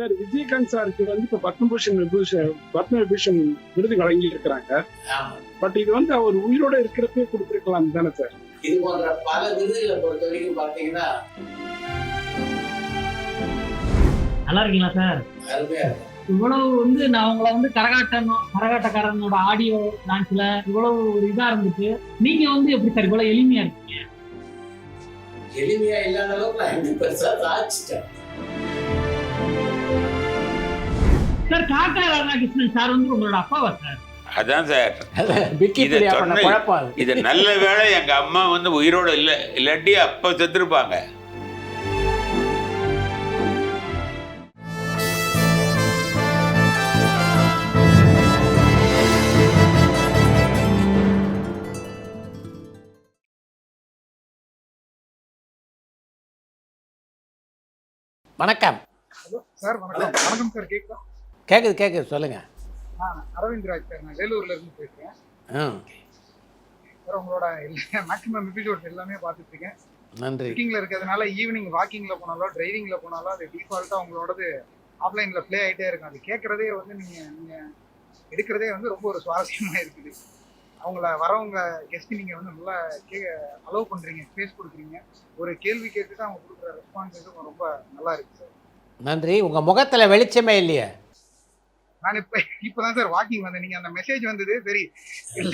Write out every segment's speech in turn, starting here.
Sir Vijayakanth சாருக்கு வந்து இப்ப பத்ம விபூஷன் விருது வழங்கி இருக்கிறாங்க. பட் இது வந்து அவர் உயிரோட இருக்கிறப்பே கொடுத்திருக்கலாம் தானே சார்? இது போன்ற பல விருதுகளை பொறுத்த வரைக்கும் பாத்தீங்கன்னா நல்லா இருக்கீங்களா சார்? அருமையா இவ்வளவு வந்து நான் உங்களை வந்து கரகாட்டக்காரனோட ஆடியோ டான்ஸ்ல இவ்வளவு ஒரு இதா இருந்துச்சு, நீங்க வந்து எப்படி சார் இவ்வளவு எளிமையா இருக்கீங்க? எளிமையா இல்லாத அளவுக்கு நான் எப்படி பெருசா சாதிச்சிட்டேன் சார். காக்கா ராதாகிருஷ்ணன் சார் வந்து உங்களோட அப்பாவா சார்? அதான் சார், இது நல்ல வேளை எங்க அம்மா வந்து உயிரோட இல்லாட்டி அப்ப செத்துருப்பாங்க. வணக்கம் சார். வணக்கம் சார். கேக்குது சொல்லுங்க. அரவிந்த் ராஜ் சார், நான் வேலூர்ல இருந்து பேசுறேன் சார். உங்களோட மேக்ஸிமம் எபிசோட்ஸ் எல்லாமே பார்த்துட்டு இருக்கேன். நன்றி. வாக்கிங்ல இருக்கிறதுனால ஈவினிங் வாக்கிங்ல போனாலோ டிரைவிங்ல போனாலோ அது டிஃபால்ட்டா உங்களோடது ஆஃப்லைன்ல ப்ளே ஆகிட்டே இருக்கும். அது கேட்கறதே வந்து நீங்க எடுக்கிறதே வந்து ரொம்ப ஒரு சுவாரஸ்யமா இருக்குது. அவங்கள வரவங்க கெஸ்ட் நீங்க வந்து நல்லா அலோவ் பண்றீங்க, ஸ்பேஸ் கொடுக்குறீங்க. ஒரு கேள்வி கேட்டுட்டு அவங்க கொடுக்குற ரெஸ்பான்ஸ் ரொம்ப நல்லா இருக்கு சார். நன்றி. உங்க முகத்துல வெளிச்சமே இல்லையே. நான் இப்பதான் சார் வாக்கிங் வந்தேன். நீங்க அந்த மெசேஜ் வந்தது, சரி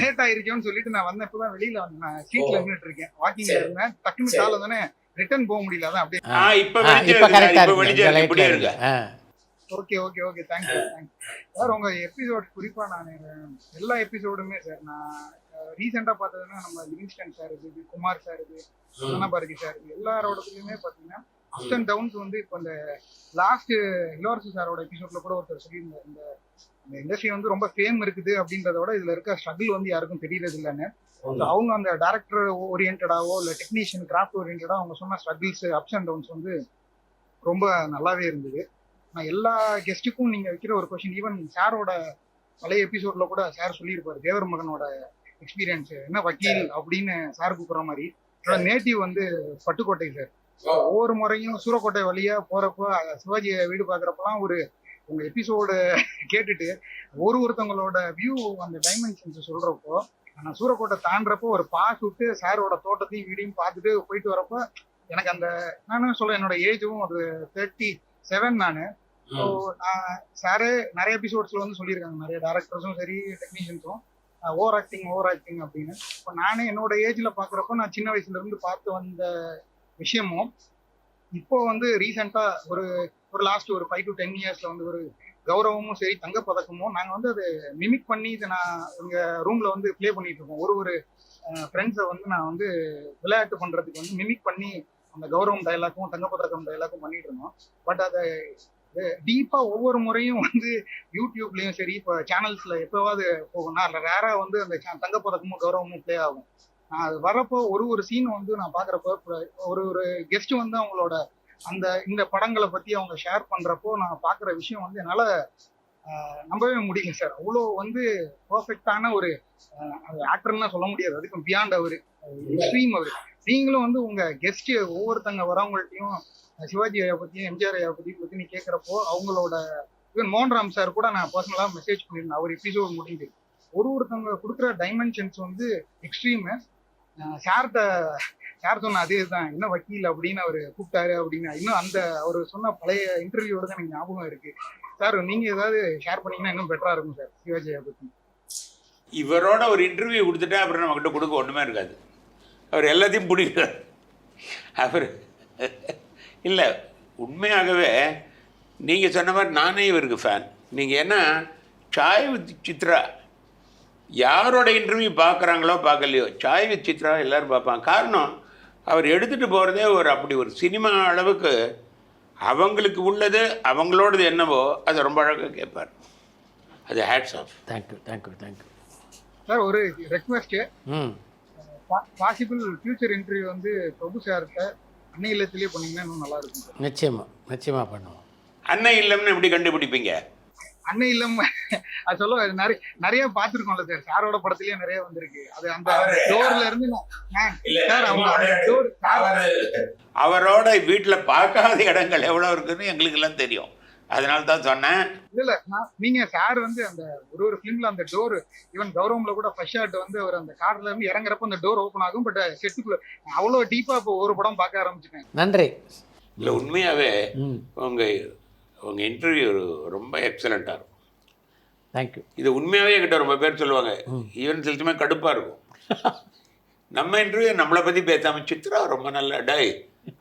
லேட் ஆயிருச்சோன்னு சொல்லிட்டு நான் வந்தேன். இப்பதான் வெளியில வந்து நான் சீட்ல நின்றுட்டு இருக்கேன். வாக்கிங்ல இருந்தேன். டக்குனு கால தானே ரிட்டர்ன் போக முடியல. அதான் அப்படியே ஓகே தேங்க்யூ சார். உங்க எபிசோட் குறிப்பா நான் எல்லா எபிசோடுமே சார் நான் ரீசெண்டா பார்த்ததுன்னா நம்ம லிவிங்ஸ்டன் சார் இது, குமார் சார் இது, பாரதி சார் இது எல்லாரோடதுலயுமே பாத்தீங்கன்னா அப்ஸ் அண்ட் டவுன்ஸ் வந்து இப்போ இந்த லாஸ்ட் இளவரசு சாரோட எபிசோட்ல கூட ஒருத்தர் சொல்லியிருந்தார், இந்த இண்டஸ்ட்ரி வந்து ரொம்ப ஃபேம் இருக்குது அப்படின்றதோட இதுல இருக்க ஸ்ட்ரகிள் வந்து யாருக்கும் தெரியறது இல்லைன்னு. அவங்க அந்த டேரக்டர் ஓரியன்டாவோ இல்லை டெக்னீஷியன் கிராஃப்ட் ஓரியன்டா அவங்க சொன்ன ஸ்ட்ரகிள்ஸ் அப்ஸ் அண்ட் டவுன்ஸ் வந்து ரொம்ப நல்லாவே இருந்தது. நான் எல்லா கெஸ்ட்டுக்கும் நீங்க வைக்கிற ஒரு கொஸ்டின், ஈவன் சாரோட பழைய எபிசோட்ல கூட சார் சொல்லியிருப்பாரு தேவர் மகனோட எக்ஸ்பீரியன்ஸ் என்ன வக்கீல் அப்படின்னு சார் கூப்பிடுற மாதிரி. நேட்டிவ் வந்து பட்டுக்கோட்டை சார். ஒவ்வொரு முறையும் சூரக்கோட்டை வழியா போறப்போ சிவாஜி வீடு பாக்குறப்பெல்லாம் உங்க எபிசோடு கேட்டுட்டு ஒருத்தவங்களோட வியூ அந்த டைமென்ஷன்ஸ் சொல்றப்போ, நான் சூரக்கோட்டை தாண்டறப்போ ஒரு பாஸ் விட்டு சாரோட தோட்டத்தையும் வீடையும் பார்த்துட்டு போயிட்டு வரப்போ எனக்கு அந்த நானும் சொல்ல என்னோட ஏஜும் ஒரு 37 நானு. சாரு நிறைய எபிசோட்ஸ்ல வந்து சொல்லியிருக்காங்க, நிறைய டேரக்டர்ஸும் சரி டெக்னீஷியன்ஸும் ஓவர் ஆக்டிங் அப்படின்னு. இப்போ நானே என்னோட ஏஜ்ல பாக்குறப்போ நான் சின்ன வயசுல இருந்து பார்த்து வந்த விஷயமும் இப்போ வந்து ரீசெண்டா ஒரு லாஸ்ட் ஒரு 5 to 10 இயர்ஸ்ல வந்து ஒரு கௌரவமும் சரி தங்கப்பதக்கமும் நாங்க வந்து அதை மிமிக் பண்ணி இதை நான் எங்க ரூம்ல வந்து ப்ளே பண்ணிட்டு இருக்கோம். ஒரு ஃப்ரெண்ட்ஸை வந்து நான் வந்து விளையாட்டு பண்றதுக்கு வந்து மிமிக் பண்ணி அந்த கௌரவம் டைலாக்கும் தங்கப்பதக்கம் டைலாக்கும் பண்ணிட்டு இருந்தோம். பட் அதை டீப்பா ஒவ்வொரு முறையும் வந்து யூடியூப்லயும் சரி இப்போ சேனல்ஸ்ல எப்பவாவது போகணும்னா அதில் ரேரா வந்து அந்த தங்கப்பதக்கமும் கௌரவமும் ப்ளே ஆகும். அது வரப்போ ஒரு சீன் வந்து நான் பாக்குறப்போ ஒரு கெஸ்ட் வந்து அவங்களோட இந்த படங்களை பத்தி அவங்க ஷேர் பண்றப்போ நான் பாக்குற விஷயம் வந்து என்னால நம்பவே முடியல சார். அவ்வளோ வந்து பர்ஃபெக்டான ஒரு ஆக்டர்லாம் சொல்ல முடியாது, அதுக்கும் பியாண்ட் அவரு எக்ஸ்ட்ரீம் அவரு. நீங்களும் வந்து உங்க கெஸ்ட் ஒவ்வொருத்தங்க வரவங்கள்ட்டையும் சிவாஜி ஐயா பத்தியும் எம்ஜிஆர் ஐயா பத்தி நீ கேட்கறப்போ அவங்களோட ஈவன் மோகன்ராம் சார் கூட நான் பர்சனலா மெசேஜ் பண்ணியிருந்தேன். அவர் எபிசோட் முடிஞ்சு ஒருத்தவங்க கொடுக்குற டைமென்ஷன்ஸ் வந்து எக்ஸ்ட்ரீம். சார் சொன்ன அதே தான் என்ன வக்கீல் அப்படின்னு அவரு கூப்பிட்டாரு அப்படின்னு இன்னும் அந்த அவர் சொன்ன பழைய இன்டர்வியூட தான் எனக்கு ஞாபகம் இருக்கு. சார் நீங்க ஏதாவது ஷேர் பண்ணீங்கன்னா இன்னும் பெட்டரா இருக்கும் சார் சிவாஜியை பத்தி. இவரோட ஒரு இன்டர்வியூ கொடுத்துட்டா அப்புறம் நம்ம கிட்ட கொடுக்க ஒன்றுமே இருக்காது. அவர் எல்லாத்தையும் பிடிக்கிறார். அவர் இல்லை உண்மையாகவே நீங்கள் சொன்ன மாதிரி நானே இவருக்கு ஃபேன். நீங்கள் என்ன சாய் வித் சித்ரா யாரோட இன்டர்வியூ பார்க்குறாங்களோ பார்க்கலையோ சாய் வித் சித்ரா எல்லோரும் பார்ப்பாங்க. காரணம் அவர் எடுத்துகிட்டு போகிறதே அப்படி ஒரு சினிமா அளவுக்கு அவங்களுக்கு உள்ளது அவங்களோடது என்னவோ அதை ரொம்ப அழகாக கேட்பார். அது ஹேட்ஸ் ஆஃப். Thank you sir. ஒரு ரெக்வெஸ்ட், பாசிபிள் ஃபியூச்சர் இன்டர்வியூ வந்து பிரபு சார்கிட்ட அன்னை இல்லத்திலேயே பண்ணீங்கன்னா இன்னும் நல்லா இருக்கும் சார். நிச்சயமா பண்ணுவோம். அன்னை இல்லம்னு எப்படி கண்டுபிடிப்பீங்க? அன்னை இல்லம் அது சொல்ல நிறைய பார்த்துருக்கோம்ல சார், சாரோட படத்திலேயே நிறைய வந்திருக்கு. அது அந்த டோர்ல இருந்து அவரோட வீட்டில் பார்க்காத இடங்கள் எவ்வளோ இருக்குன்னு எங்களுக்கு எல்லாம் தெரியும். அதனால தான் சொன்னேன். இல்ல நீங்க சார் வந்து அந்த ஒரு ஃபிலிம்ல அந்த டோர் ஈவன் கௌரவம்ல கூட ஃபர்ஸ்ட் ஷாட் வந்து அவர் அந்த கார்ல இருந்து இறங்குறப்ப அந்த டோர் ஓப்பன் ஆகும். பட் செட்டுக்குள்ள அவ்வளவு டீப்பா இப்போ ஒரு படம் பார்க்க ஆரம்பிச்சிட்டேன். நன்றி. இல்லை உண்மையாகவே உங்கள் இன்டர்வியூ ரொம்ப எக்ஸலண்ட்டாக இருக்கும். தேங்க்யூ. இது உண்மையாகவே என்கிட்ட ரொம்ப பேர் சொல்லுவாங்க. ஈவன் சில சமயம் கடுப்பாக இருக்கும். நம்ம இன்டர்வியூ நம்மளை பற்றி பேசாமல் சித்ரா ரொம்ப நல்ல டை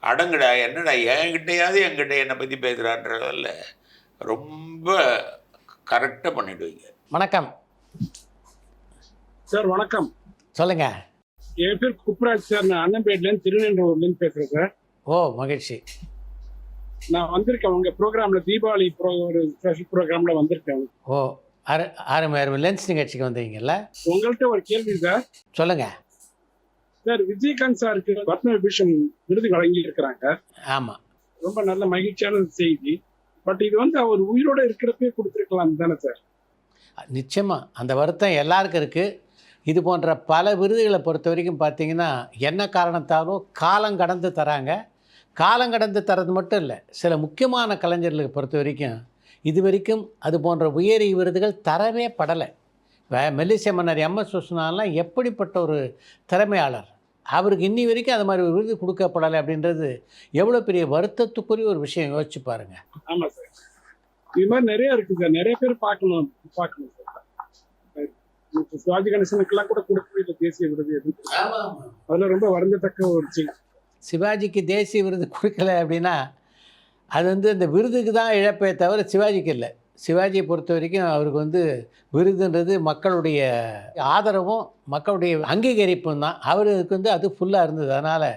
அடங்குடா என்னடா என்கிட்டையாவது என்கிட்ட என்னை பற்றி பேசுகிறான்றதில்ல ரொம்ப கரெக்டாக பண்ணிடுவீங்க. வணக்கம் சார். வணக்கம். சொல்லுங்க. என் பேர் குப்ராஜ் சார். நான் அண்ணன்பேட்லேருந்து திருநெல்வேலியிலேருந்து பேசுகிறேன் சார். ஓ மகிழ்ச்சி. நான் வந்திருக்கேன் உங்கள் ப்ரோக்ராமில் தீபாவளி ஒரு ஸ்பெஷல் ப்ரோக்ராமில் வந்திருக்கேன். ஓ அருமை லென்ஸ் நிகழ்ச்சிக்கு வந்தீங்கல்ல. உங்கள்கிட்ட ஒரு கேள்வி சார். சொல்லுங்க சார். விஜயகாந்த் சாருக்கு பத்ம விபூஷன் விருது வழங்கி இருக்கிறாங்க. ஆமாம். ரொம்ப நல்ல மகிழ்ச்சியான செய்தி. பட் இது வந்து அவர் உயிரோட இருக்கிறப்பே கொடுத்துருக்கலாம் தானே சார்? நிச்சயமாக அந்த வருத்தம் எல்லாருக்கும் இருக்குது. இது போன்ற பல விருதுகளை பொறுத்த வரைக்கும் பார்த்தீங்கன்னா என்ன காரணத்தாலும் காலம் கடந்து தராங்க. காலம் கடந்து தரது மட்டும் இல்லை, சில முக்கியமான கலைஞர்களுக்கு பொறுத்த வரைக்கும் இது வரைக்கும் அது போன்ற உயரிய விருதுகள் தரவே படலை. மெல்லிசை மன்னர் எம்எஸ் விஸ்வநாதன்லாம் எப்படிப்பட்ட ஒரு திறமையாளர், அவருக்கு இன்னி வரைக்கும் அது மாதிரி ஒரு விருது கொடுக்கப்படலை அப்படின்றது எவ்வளோ பெரிய வருத்தத்துக்குரிய ஒரு விஷயம். யோசிச்சு பாருங்க. ஆமாம் சார். இது மாதிரி நிறைய இருக்குது சார். நிறைய பேர் பார்க்கணும் சார். சிவாஜி கணேசனுக்கெல்லாம் கூட கொடுக்க தேசிய விருது எதுவும் அதில் ரொம்ப வருந்தத்தக்க ஒரு செய்தி. சிவாஜிக்கு தேசிய விருது கொடுக்கல அப்படின்னா அது வந்து அந்த விருதுக்கு தான் இழப்பே தவிர சிவாஜிக்கு இல்லை. சிவாஜியை பொறுத்த வரைக்கும் அவருக்கு விருதுன்றது மக்களுடைய ஆதரவும் மக்களுடைய அங்கீகரிப்பும் தான். அவருக்கு அது ஃபுல்லாக இருந்தது. அதனால்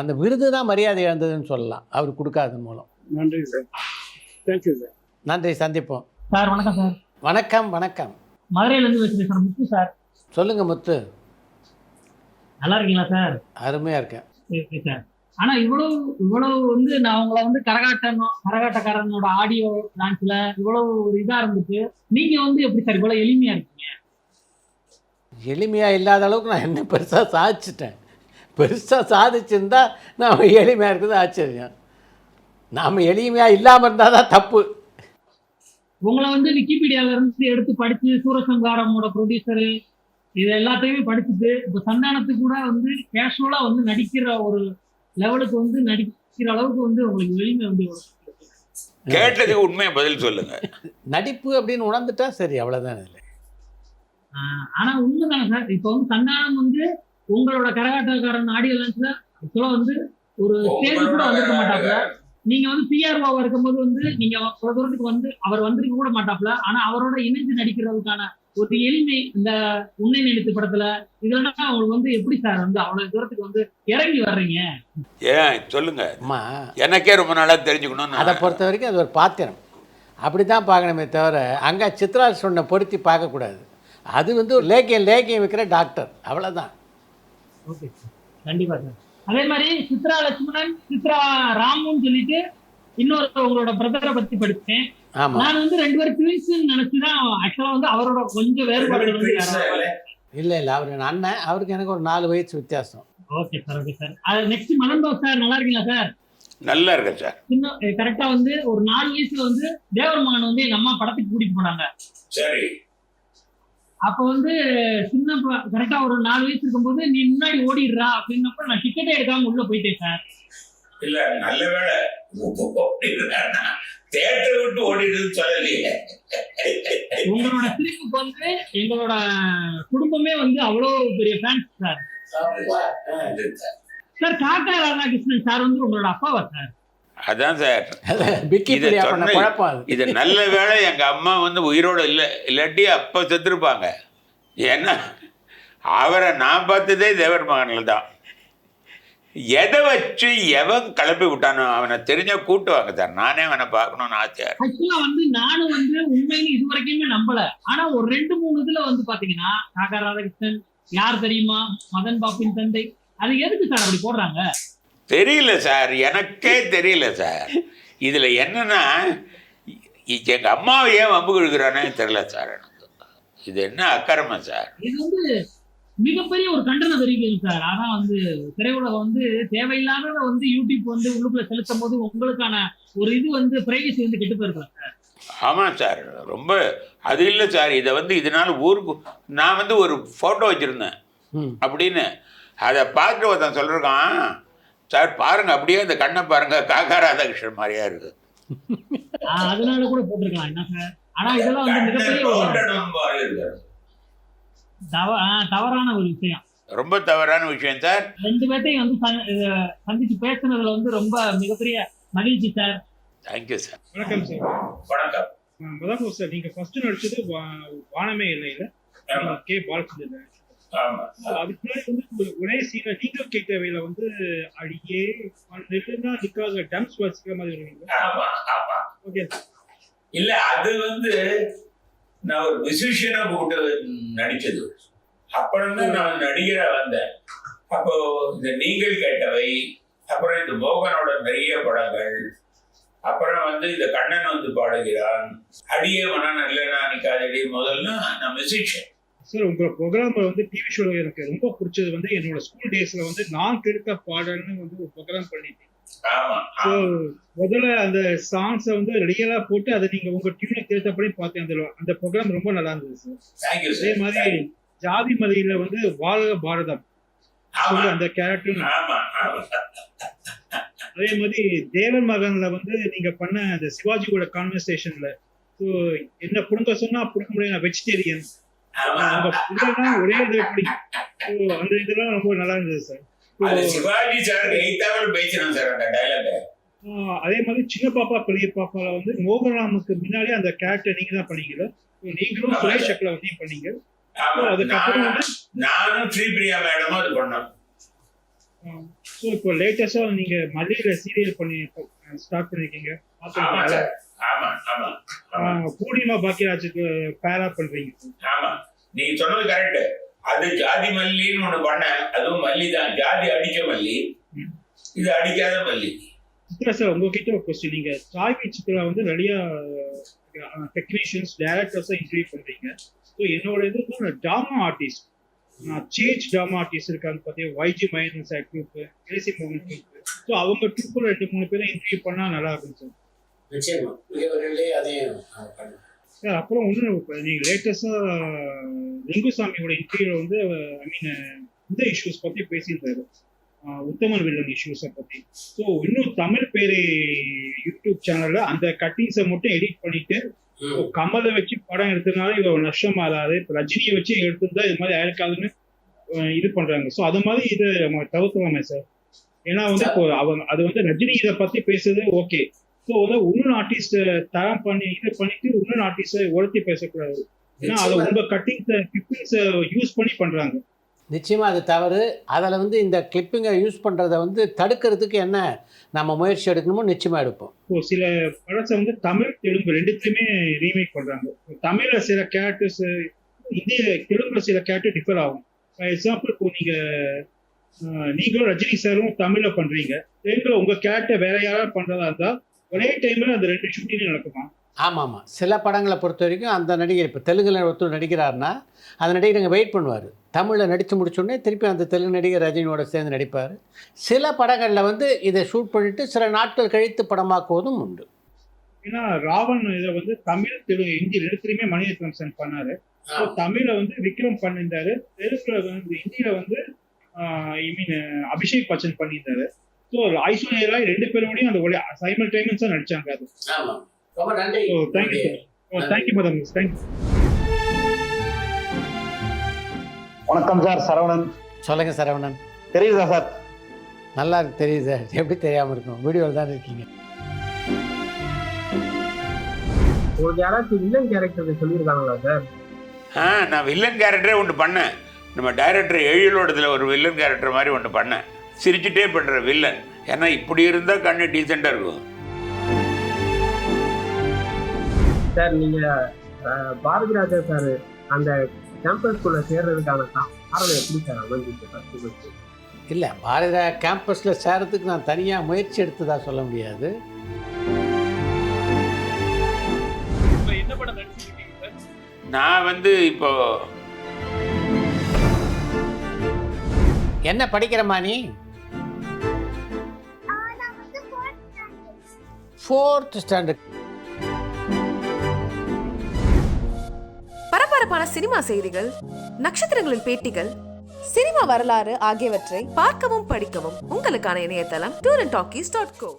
அந்த விருது தான் மரியாதை இழந்ததுன்னு சொல்லலாம் அவர் கொடுக்காதன் மூலம். நன்றி சார். Thank you sir. நன்றி. சந்திப்போம் சார். வணக்கம் சார். வணக்கம். வணக்கம். மதுரையிலேருந்து பேசுகிறேன் சார். முத்து சார். சொல்லுங்கள் முத்து. நல்லா இருக்கீங்களா சார்? அருமையாக இருக்கேன். Okay sir. ஆனால் இவ்வளவு நான் உங்களை கரகாட்டக்காரனோட ஆடியோ டான்ஸில் இவ்வளவு ஒரு இதாக இருந்துச்சு. நீங்கள் எப்படி சார் இவ்வளோ எளிமையாக இருக்கீங்க? எளிமையாக இல்லாத அளவுக்கு நான் என்ன பெருசாக சாதிச்சிட்டேன். பெருசாக சாதிச்சிருந்தா நாம் எளிமையாக இருக்கிறது ஆச்சரியம். நாம் எளிமையாக இல்லாமல் இருந்தால் தான் தப்பு. உங்களை விக்கிபீடியாவிலேருந்து எடுத்து படித்து சூரசங்காரமோட ப்ரொடியூசரு இது எல்லாத்தையுமே படிச்சுட்டு இப்போ சந்தானத்துக்கு கூட கேஷுவலாக நடிக்கிற ஒரு லெவலுக்கு நடிக்கிற அளவுக்கு உங்களுக்கு எளிமை கேட்டதுக்கு உண்மையை பதில் சொல்லுங்க. நடிப்பு அப்படின்னு உணர்ந்துட்டா சரி, அவ்வளோதான். இல்லை ஆனால் உண்மைதானே சார்? இப்போ சந்தானம் உங்களோட கரகாட்டக்காரன் ஆடியோ லான்ச்ல ஆக்சுவலாக ஒரு ஸ்டேஜ் கூட வந்திருக்க மாட்டாப்ல. நீங்க பிஆர்ஓவா இருக்கும்போது நீங்க ஒரு தூரத்துக்கு அவர் வந்திருக்க கூட மாட்டாப்ல. ஆனா அவரோட இணைஞ்சு நடிக்கிறதுக்கான ஒரு எளிமை இந்த உன்னை நினைத்து படத்துல இதெல்லாம் உங்களுக்கு எப்படி சார் அவ்வளவு தூரத்துக்கு இறங்கி வர்றீங்க? ஏன் சொல்லுங்க. அம்மா எனக்கே ரொம்ப நாளாக தெரிஞ்சுக்கணும். அதை பொறுத்த வரைக்கும் அது ஒரு பாத்திரம், அப்படி தான் பார்க்கணுமே தவிர அங்கே சித்ரா சொன்ன பொருத்தி பார்க்கக்கூடாது. அது ஒரு லேக்கியம் வைக்கிற டாக்டர், அவ்வளோதான். ஓகே சார், கண்டிப்பாக சார். அதே மாதிரி சித்ரா லட்சுமணன், சித்ரா ராமுன்னு சொல்லிட்டு இன்னொரு உங்களோட பிரதரை பற்றி படித்தேன். நான் 2 பேரும் ட்வின்ஸ்ன்னு நினைச்சுதான் ஆக்சுவலா அவரோட கொஞ்சம் வேறுபாடு இல்லை அவர் அண்ணன், அவருக்கு எனக்கு ஒரு 4 வயசு வித்தியாசம். Okay sir, okay sir. அது நெக்ஸ்ட் மதன் பாஸ் சார், நல்லா இருக்கீங்களா சார்? நல்லா இருக்கேன் சார். இன்னும் கரெக்டா ஒரு 4 வயசுல தேவர் மகன் எங்க அம்மா படத்துக்கு கூட்டிட்டு போனாங்க. சரி. அப்ப சின்ன கரெக்டா ஒரு 4 வயசு இருக்கும்போது நீ முன்னாடி ஓடிடுறா அப்படின்னப்ப நான் டிக்கெட்டே எடுக்காம உள்ள போயிட்டேன் சார். இல்ல நல்ல வேலை தியேட்டர் விட்டு ஓடிடுன்னு சொல்லலையே. உங்களோட சிரிப்புக்கு எங்களோட குடும்பமே அவ்வளவு பெரிய ஃபேன்ஸ் சார். சார் காக்கா ராதாகிருஷ்ணன் சார் உங்களோட அப்பாவா சார்? அதான் சார், இது நல்ல வேலை எங்க அம்மா உயிரோட இல்லை, இல்லாட்டி அப்போ செத்துருப்பாங்க. ஏன்னா அவரை நான் பார்த்ததே தேவர் மகனில் தான். எதை வச்சு எவன் கிளப்பி விட்டானோ அவனை தெரிஞ்ச கூட்டுவாங்க சார். நானே அவனை பார்க்கணும்னு ஆசையா. ஆக்சுவலா நானும் உண்மையில இது வரைக்குமே நம்பல. ஆனா ஒரு 2-3 இதுல பாத்தீங்கன்னா காக்கா ராதாகிருஷ்ணன் யார் தெரியுமா, மதன் பாப்பின் தந்தை, அது எதுக்கு சார் அப்படி போடுறாங்க தெரியல சார், எனக்கே தெரியல சார். இதுல என்னன்னா எங்க அம்மாவை ஏன் வம்பு கொடுக்குறானே தெரியல சார் எனக்கு. இது என்ன அக்கறமா சார்? இது மிகப்பெரிய ஒரு கண்டனம் தெரிவிக்குது சார். ஆனா வந்து திரையுலகம் வந்து தேவையில்லாதத வந்து யூடியூப் வந்து உள்ளுக்குள்ள செலுத்தும் போது உங்களுக்கான ஒரு இது வந்து பிரைவசி வந்து கெட்டு போயிருக்கலாம் சார். ஆமாம் சார், ரொம்ப அது இல்லை சார். இதை வந்து இதனால் ஊருக்கு நான் வந்து ஒரு ஃபோட்டோ வச்சுருந்தேன் அப்படின்னு அதை பார்த்துட்டு ஒருத்தன் சொல்லியிருக்கான், சார் பாருங்கள் அப்படியே இந்த கண்ணை பாருங்கள் காக்கா ராதாகிருஷ்ணன் மாதிரியா இருக்குது. அதனால கூட போட்டிருக்கலாம் என்ன சார். ஆனா இதெல்லாம் வந்து மிகப்பெரிய ஒரு தவறான ஒரு விஷயம், ரொம்ப தவறான விஷயம் சார். 2 பேர்த்தையும் வந்து சந்திச்சு பேசுனதுல வந்து ரொம்ப மிகப்பெரிய மகிழ்ச்சி சார். Thank you sir. வணக்கம் சார். வணக்கம். முதல் சார், நீங்க ஃபர்ஸ்ட் நடிச்சது வானமே இல்லையில கே பாலச்சந்திரன். அதுக்கு முன்னாடி வந்து ஒரே சீன நீங்க கேட்டவையில வந்து அடியே நிக்காக டான்ஸ் வாசிக்கிற மாதிரி வருவீங்க. ஓகே இல்ல அது வந்து நான் ஒரு மியூசிஷியனா போட்டு நடிச்சது. அப்புறம் தான் நான் நடிகரா வந்தேன். அப்போ இந்த நீங்கள் கேட்டவை, அப்புறம் இந்த மோகனோட நிறைய படங்கள், அப்புறம் வந்து இந்த கண்ணன் வந்து பாடுகிறான், அடியே மன இல்லைனா நிக்காதடி, முதல்ல நான் மியூசிஷியன். சார், உங்க ப்ரோக்ராம் வந்து டிவி ஷோல எனக்கு ரொம்ப பிடிச்சது வந்து என்னோட ஸ்கூல் டேஸ்ல வந்து நான் கெடுத்த பாடல்னு வந்து ஒரு ப்ரோக்ராம் பண்ணிட்டேன். முதல்ல அந்த சாங்ஸை வந்து ரியலா போட்டு அதை நீங்க உங்க டியூனை கேட்டபடி பார்த்தேன். அந்த ப்ரோக்ராம் ரொம்ப நல்லா இருந்தது சார். அதே மாதிரி ஜாதி மதியில வந்து வாழ்க பாரதம் அந்த கேரக்டர், அதே மாதிரி தேவன் மகன்ல வந்து நீங்க பண்ண அந்த சிவாஜியோட கான்வர்சேஷன்ல என்ன புடுங்க சொன்னா புடுங்க முடியும், நான் வெஜிடேரியன், அவங்க புடுங்கன்னா ஒரே இது எப்படி, அந்த இதெல்லாம் ரொம்ப நல்லா இருந்தது சார். சிவாஜி சார் பேசுறேன் சார் அந்த டைலாக். அதே மாதிரி சின்ன பாப்பா பெரிய பாப்பால வந்து மோகன்ராமுக்கு முன்னாடி அந்த கேரக்டர் நீங்க தான் பண்ணீங்க, நீங்களும் சுரேஷ் சக்கல வந்து பண்ணீங்க. அதுக்கப்புறம் வந்து நானும் ஸ்ரீபிரியா மேடமும் அது பண்ணோம். ஸோ இப்போ லேட்டஸ்டா நீங்க மல்லியில சீரியல் பண்ணி ஸ்டார்ட் பண்ணிருக்கீங்க. பூர்ணிமா பாக்கியராஜுக்கு பேரா பண்றீங்க. ஆமா, நீங்க சொன்னது கரெக்ட். அது ஜாதி மல்லின்னு ஒண்ணு பண்ணேன், அதுவும் மல்லி தான், ஜாதி அடிச்ச மல்லி, இது அடிக்காத மல்லி. சித்ரா சார், உங்ககிட்ட ஒரு கொஸ்டின். நீங்க சாய்வி சித்ரா வந்து நிறைய டெக்னீஷியன்ஸ் டைரக்டர்ஸா இன்டர்வியூ பண்றீங்க. ஸோ என்னோட இது drama artist, change drama artist இருக்காங்க பார்த்தீங்கன்னா, YG Mahendran sir group, AC மோகன் குரூப். ஸோ அவங்க ட்ரூப்பில் 2-3 பேரை இன்டர்வியூ பண்ணா நல்லா இருக்கும் சார். சார் அப்புறம் ஒன்று, நீங்கள் லேட்டஸ்டாக லிங்குசாமியோட இன்டர்வியூவில் வந்து ஐ மீன் இந்த இஷ்யூஸ் பற்றி பேசியிருந்தாரு, உத்தமன் வில்லன் இஷ்யூஸை பற்றி. ஸோ இன்னும் தமிழ் பேரை யூடியூப் சேனலில் அந்த கட்டிங்ஸை மட்டும் எடிட் பண்ணிட்டு கமலை வச்சு படம் எடுத்ததுனால இது ஒரு நஷ்டம் ஆகாது, இப்போ ரஜினியை வச்சு எடுத்திருந்தா இது மாதிரி ஆயிருக்காதுன்னு இது பண்ணுறாங்க. ஸோ அது மாதிரி இதை நம்ம தவிர்க்கலாமே சார். ஏன்னா வந்து இப்போ அவங்க அது வந்து ரஜினி இதை பற்றி பேசுறது ஓகே. ஸோ வந்து இன்னொரு ஆர்டிஸ்ட் தரம் பண்ணி இதை பண்ணிட்டு இன்னொரு ஆர்டிஸ்டை உழைச்சி பேசக்கூடாது. ஏன்னா அதை உங்க கட்டிங்ஸை கிளிப்பிங்ஸை யூஸ் பண்ணி பண்ணுறாங்க. நிச்சயமாக அது தவறு. அதில் வந்து இந்த கிளிப்பிங்கை யூஸ் பண்ணுறதை வந்து தடுக்கிறதுக்கு என்ன நம்ம முயற்சி எடுக்கணுமோ நிச்சயமாக எடுப்போம். இப்போ சில படத்தை வந்து தமிழ் தெலுங்கு ரெண்டுத்துலையுமே ரீமேக் பண்ணுறாங்க. தமிழில் சில கேரக்டர்ஸ், தெலுங்குல சில கேரக்டர் டிஃபர் ஆகும். ஃபார் எக்ஸாம்பிள், இப்போ நீங்களும் ரஜினி சாரும் தமிழில் பண்ணுறீங்க, தெலுங்குல உங்கள் கேரக்டர் வேற யாராவது பண்ணுறதா இருந்தால் ஒரே டைமில் அந்த 2 ஷூட்டிங்கும் நடக்குமா? ஆமாம். சில படங்களை பொறுத்த வரைக்கும் அந்த நடிகர் இப்போ தெலுங்கில் ஒருத்தர் நடிக்கிறாருன்னா அந்த நடிகர் இங்கே வெயிட் பண்ணுவார், தமிழில் நடித்து முடிச்சோடனே திருப்பி அந்த தெலுங்கு நடிகர் ரஜினியோட சேர்ந்து நடிப்பார். சில படங்களில் வந்து இதை ஷூட் பண்ணிவிட்டு சில நாட்கள் கழித்து படமாக்குவதும் உண்டு. ஏன்னா ராவன் இதை வந்து தமிழ் தெலுங்கு ஹிந்தி ரெண்டுத்துலையுமே மணிரத்னம் பண்ணார். ஸோ தமிழில் வந்து விக்ரம் பண்ணியிருந்தாரு, தெலுங்குல வந்து ஹிந்தியில் வந்து ஐ மீன் அபிஷேக் பச்சன் பண்ணியிருந்தாரு. ஸோ ஐஸ்வர்யா ராய் 2 பேரோடையும் அந்த ஒரே சைமல்டேனியஸாக நடிச்சாங்க. அது ரொம்ப நன்றி. Thank you madam. தேங்க்யூ. வணக்கம் சார், சரவணன். சொல்லுங்கள் சரவணன். தெரியுதா சார்? நல்லா இருக்கு, தெரியுது சார். எப்படி தெரியாமல் இருக்கும், வீடியோவில் தான் இருக்கீங்க. உங்களுக்கு யாராச்சும் வில்லன் கேரக்டர் சொல்லியிருக்காங்களா சார்? நான் வில்லன் கேரக்டரே ஒன்று பண்ணேன். நம்ம டைரக்டர் எழிலோடத்தில் ஒரு வில்லன் கேரக்டர் மாதிரி ஒன்று பண்ணேன், சிரிச்சுட்டே பண்ணுற வில்லன். ஏன்னா இப்படி இருந்தால் கண்ணு டீசெண்டாக இருக்கும் சார். நீங்கள் பாரதி ராஜா சார் அந்த கேம்பஸ்குள்ளே சேர்றதுக்கான காரணம் எப்படி சார் அமைஞ்சிச்சு? இல்லை, பாரதி கேம்பஸில் சேர்றதுக்கு நான் தனியாக முயற்சி எடுத்ததா சொல்ல முடியாது. என்ன படம் நடிச்சிருக்கீங்க சார்? நான் வந்து இப்போ என்ன படிக்கிறம்மா நீ? 4th standard. பரபரப்பான சினிமா செய்திகள், நட்சத்திரங்களின் பேட்டிகள், சினிமா வரலாறு ஆகியவற்றை பார்க்கவும் படிக்கவும் உங்களுக்கான இணையதளம் tourantalkies.co.